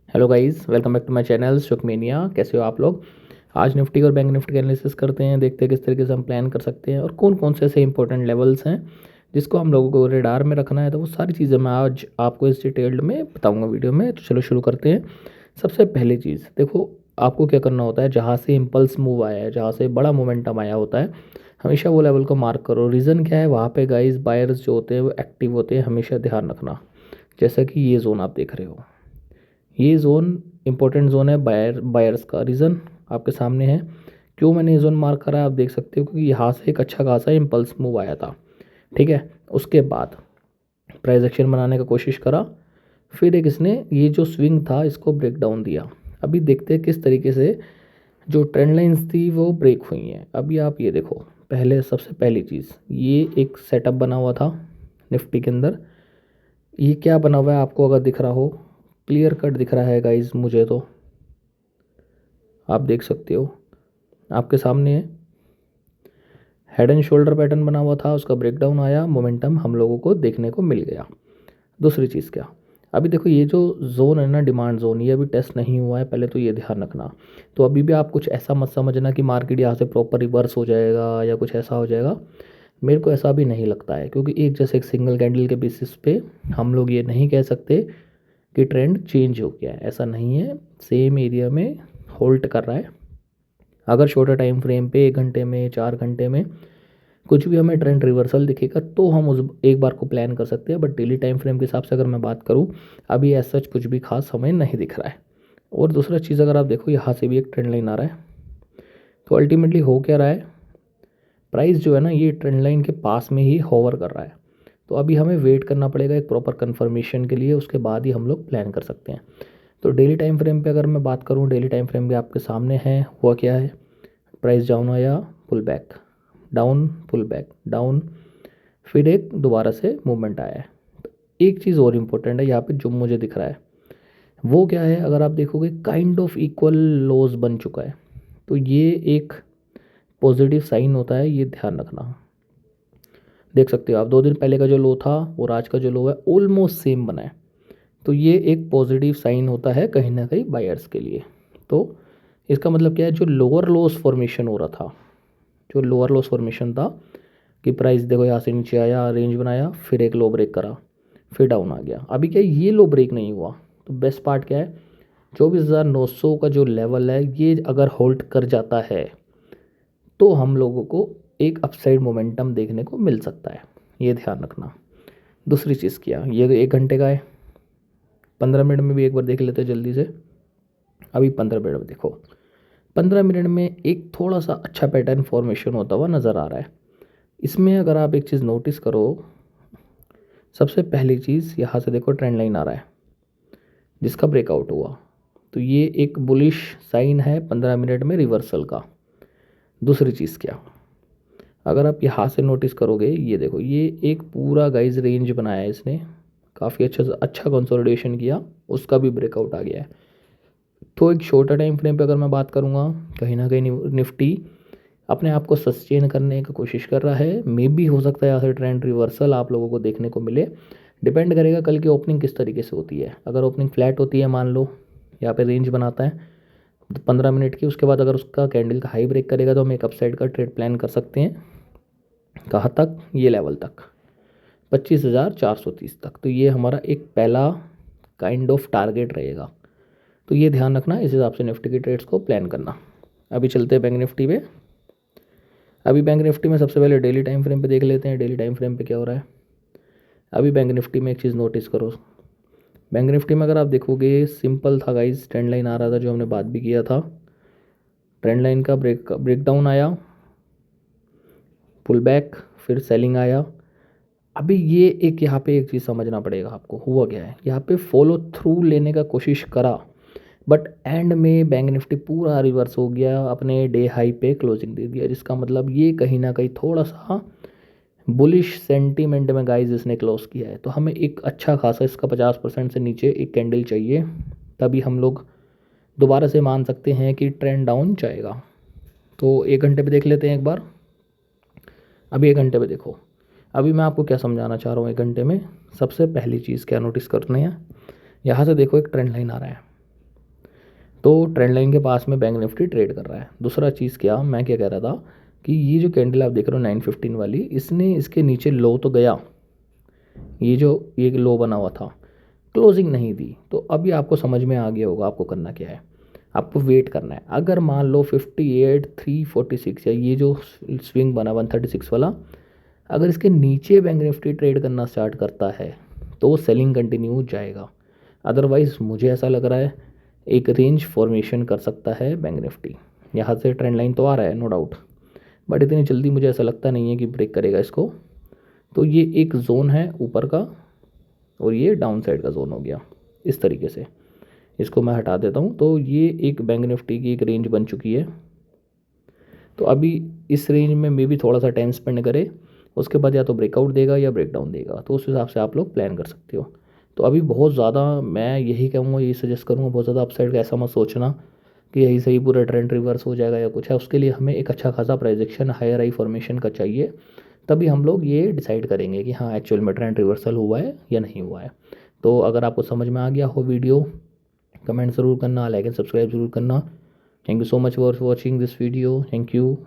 Hello guys, welcome back to my channel Sukhmania. कैसे हो आप लोग। आज निफ्टी और बैंक निफ्टी का एनालिसिस करते हैं, देखते हैं किस तरीके से हम प्लान कर सकते हैं और कौन कौन से ऐसे इंपॉर्टेंट लेवल्स हैं जिसको हम लोगों को रेडार में रखना है। तो वो सारी चीज़ें मैं आज आपको इस डिटेल्ड में बताऊंगा वीडियो में। तो चलो शुरू करते हैं। सबसे पहली चीज़ देखो, आपको क्या करना होता है, जहाँ से इम्पल्स मूव आया है, जहाँ से बड़ा मोमेंटम आया होता है, हमेशा वो लेवल को मार्क करो। रीज़न क्या है, वहाँ पे गाइस बायर्स जो होते हैं वो एक्टिव होते हैं, हमेशा ध्यान रखना। जैसा कि ये जोन आप देख रहे हो, ये जोन इंपॉर्टेंट जोन है बायर्स का। रीज़न आपके सामने है। क्यों मैंने ये जोन मार्क करा है, आप देख सकते हो, क्योंकि यहाँ से एक अच्छा खासा इम्पल्स मूव आया था। ठीक है, उसके बाद प्राइस एक्शन बनाने का कोशिश करा, फिर एक इसने ये जो स्विंग था इसको ब्रेक डाउन दिया। अभी देखते हैं किस तरीके से जो ट्रेंड लाइंस थी वो ब्रेक हुई हैं। अभी आप ये देखो, पहले सबसे पहली चीज़, ये एक सेटअप बना हुआ था निफ्टी के अंदर। ये क्या बना हुआ है आपको अगर दिख रहा हो, क्लियर कट दिख रहा है गाइज, मुझे तो आप देख सकते हो, आपके सामने है। हेड एंड शोल्डर पैटर्न बना हुआ था, उसका ब्रेकडाउन आया, मोमेंटम हम लोगों को देखने को मिल गया। दूसरी चीज़ क्या, अभी देखो ये जो जोन है ना, डिमांड जोन, ये अभी टेस्ट नहीं हुआ है, पहले तो ये ध्यान रखना। तो अभी भी आप कुछ ऐसा मत समझना कि मार्केट यहाँ से प्रॉपर रिवर्स हो जाएगा या कुछ ऐसा हो जाएगा। मेरे को ऐसा भी नहीं लगता है, क्योंकि एक जैसे एक सिंगल कैंडल के बेसिस पे हम लोग ये नहीं कह सकते कि ट्रेंड चेंज हो गया है। ऐसा नहीं है, सेम एरिया में होल्ड कर रहा है। अगर शॉर्टर टाइम फ्रेम पे 1 घंटे में, 4 घंटे में कुछ भी हमें ट्रेंड रिवर्सल दिखेगा तो हम उस एक बार को प्लान कर सकते हैं। बट डेली टाइम फ्रेम के हिसाब से अगर मैं बात करूँ, अभी एज सच कुछ भी खास हमें नहीं दिख रहा है। और दूसरा चीज़, अगर आप देखो यहाँ से भी एक ट्रेंड लाइन आ रहा है, तो अल्टीमेटली हो क्या रहा है, प्राइस जो है ना ये ट्रेंड लाइन के पास में ही होवर कर रहा है। तो अभी हमें वेट करना पड़ेगा एक प्रॉपर कन्फर्मेशन के लिए, उसके बाद ही हम लोग प्लान कर सकते हैं। तो डेली टाइम फ्रेम पे अगर मैं बात करूँ, डेली टाइम फ्रेम भी आपके सामने है। हुआ क्या है, प्राइस डाउन आया, pull back, down, pull back, down, फिर एक दोबारा से मूवमेंट आया है। तो एक चीज़ और इम्पोर्टेंट है यहाँ पे जो मुझे दिख रहा है, वो क्या है, अगर आप देखोगे काइंड ऑफ इक्वल लोज बन चुका है। तो ये एक पॉजिटिव साइन होता है, ये ध्यान रखना। देख सकते हो आप, 2 दिन पहले का जो लो था और आज का जो लो है ऑलमोस्ट सेम बना है। तो ये एक पॉजिटिव साइन होता है कहीं ना कहीं बायर्स के लिए। तो इसका मतलब क्या है, जो लोअर लॉस फॉर्मेशन हो रहा था, जो लोअर लॉस फॉर्मेशन था कि प्राइस देखो यहाँ से नीचे आया, रेंज बनाया, फिर एक लो ब्रेक करा, फिर डाउन आ गया। अभी क्या है, ये लो ब्रेक नहीं हुआ। तो बेस्ट पार्ट क्या है, 24,900 का जो लेवल है ये अगर होल्ड कर जाता है तो हम लोगों को एक अपसाइड मोमेंटम देखने को मिल सकता है, ये ध्यान रखना। दूसरी चीज़ क्या, ये 1 घंटे का है, 15 मिनट में भी एक बार देख लेते हैं जल्दी से। अभी 15 मिनट में देखो, 15 मिनट में एक थोड़ा सा अच्छा पैटर्न फॉर्मेशन होता हुआ नज़र आ रहा है। इसमें अगर आप एक चीज़ नोटिस करो, सबसे पहली चीज़ यहाँ से देखो ट्रेंड लाइन आ रहा है जिसका ब्रेकआउट हुआ। तो ये एक बुलिश साइन है 15 मिनट में रिवर्सल का। दूसरी चीज़ क्या, अगर आप यहाँ से नोटिस करोगे, ये देखो, ये एक पूरा गाइज रेंज बनाया है इसने, काफ़ी अच्छा कंसोलिडेशन किया, उसका भी ब्रेकआउट आ गया है। तो एक शॉर्टर टाइम फ्रेम पे अगर मैं बात करूँगा, कहीं ना कहीं निफ्टी अपने आप को सस्टेन करने की कोशिश कर रहा है। मे भी हो सकता है यहाँ से ट्रेंड रिवर्सल आप लोगों को देखने को मिले। डिपेंड करेगा कल की ओपनिंग किस तरीके से होती है। अगर ओपनिंग फ्लैट होती है, मान लो यहाँ पे रेंज बनाता है 15 मिनट की, उसके बाद अगर उसका कैंडल का हाई ब्रेक करेगा तो हम एक अपसाइड का ट्रेड प्लान कर सकते हैं। कहाँ तक, ये लेवल तक, 25,430 तक। तो ये हमारा एक पहला काइंड ऑफ टारगेट रहेगा। तो ये ध्यान रखना, इस हिसाब से निफ्टी की ट्रेड्स को प्लान करना। अभी चलते हैं बैंक निफ्टी पे। अभी बैंक निफ्टी में सबसे पहले डेली टाइम फ्रेम पे देख लेते हैं, डेली टाइम फ्रेम पे क्या हो रहा है। अभी बैंक निफ्टी में एक चीज़ नोटिस करो, बैंक निफ्टी में अगर आप देखोगे, सिंपल था गाइस, ट्रेंड लाइन आ रहा था जो हमने बात भी किया था। ट्रेंड लाइन का ब्रेकडाउन आया, पुल बैक, फिर सेलिंग आया। अभी ये एक यहाँ पे एक चीज़ समझना पड़ेगा आपको, हुआ क्या है, यहाँ पे फॉलो थ्रू लेने का कोशिश करा, बट एंड में बैंक निफ्टी पूरा रिवर्स हो गया, अपने डे हाई पे क्लोजिंग दे दिया। जिसका मतलब ये कहीं ना कहीं थोड़ा सा बुलिश सेंटीमेंट में गाइस इसने क्लोज किया है। तो हमें एक अच्छा खासा इसका 50% से नीचे एक कैंडल चाहिए, तभी हम लोग दोबारा से मान सकते हैं कि ट्रेंड डाउन जाएगा। तो 1 घंटे पे देख लेते हैं एक बार। अभी 1 घंटे पे देखो, अभी मैं आपको क्या समझाना चाह रहा हूँ 1 घंटे में। सबसे पहली चीज़ क्या नोटिस करनी है, यहाँ से देखो एक ट्रेंड लाइन आ रहा है, तो ट्रेंड लाइन के पास में बैंक निफ्टी ट्रेड कर रहा है। दूसरा चीज़ क्या, मैं क्या कह रहा था कि ये जो कैंडल आप देख रहे हो 915 वाली, इसने इसके नीचे लो तो गया, ये जो ये लो बना हुआ था, क्लोजिंग नहीं दी। तो अभी आपको समझ में आ गया होगा आपको करना क्या है, आपको वेट करना है। अगर मान लो 58,346 या ये जो स्विंग बना 136 वाला, अगर इसके नीचे बैंक निफ्टी ट्रेड करना स्टार्ट करता है तो सेलिंग कंटिन्यू जाएगा। अदरवाइज़ मुझे ऐसा लग रहा है एक रेंज फॉर्मेशन कर सकता है बैंक निफ्टी। यहाँ से ट्रेंड लाइन तो आ रहा है नो डाउट, बट इतनी जल्दी मुझे ऐसा लगता नहीं है कि ब्रेक करेगा इसको। तो ये एक जोन है ऊपर का और ये डाउन साइड का जोन हो गया इस तरीके से। इसको मैं हटा देता हूँ। तो ये एक बैंक निफ्टी की एक रेंज बन चुकी है। तो अभी इस रेंज में मे भी थोड़ा सा टाइम स्पेंड करे, उसके बाद या तो ब्रेकआउट देगा या ब्रेकडाउन देगा, तो उस हिसाब से आप लोग प्लान कर सकते हो। तो अभी बहुत ज़्यादा मैं यही कहूँगा, यही सजेस्ट करूँगा, बहुत ज़्यादा अपसाइड का ऐसा मत सोचना कि यही सही पूरा ट्रेंड रिवर्स हो जाएगा या कुछ है। उसके लिए हमें एक अच्छा खासा प्राइजेक्शन हायर हाई फॉर्मेशन का चाहिए, तभी हम लोग ये डिसाइड करेंगे कि हाँ एक्चुअल में ट्रेंड रिवर्सल हुआ है या नहीं हुआ है। तो अगर आपको समझ में आ गया हो वीडियो, कमेंट ज़रूर करना, लाइक एंड सब्सक्राइब ज़रूर करना। Thank you so much for watching this video. Thank you.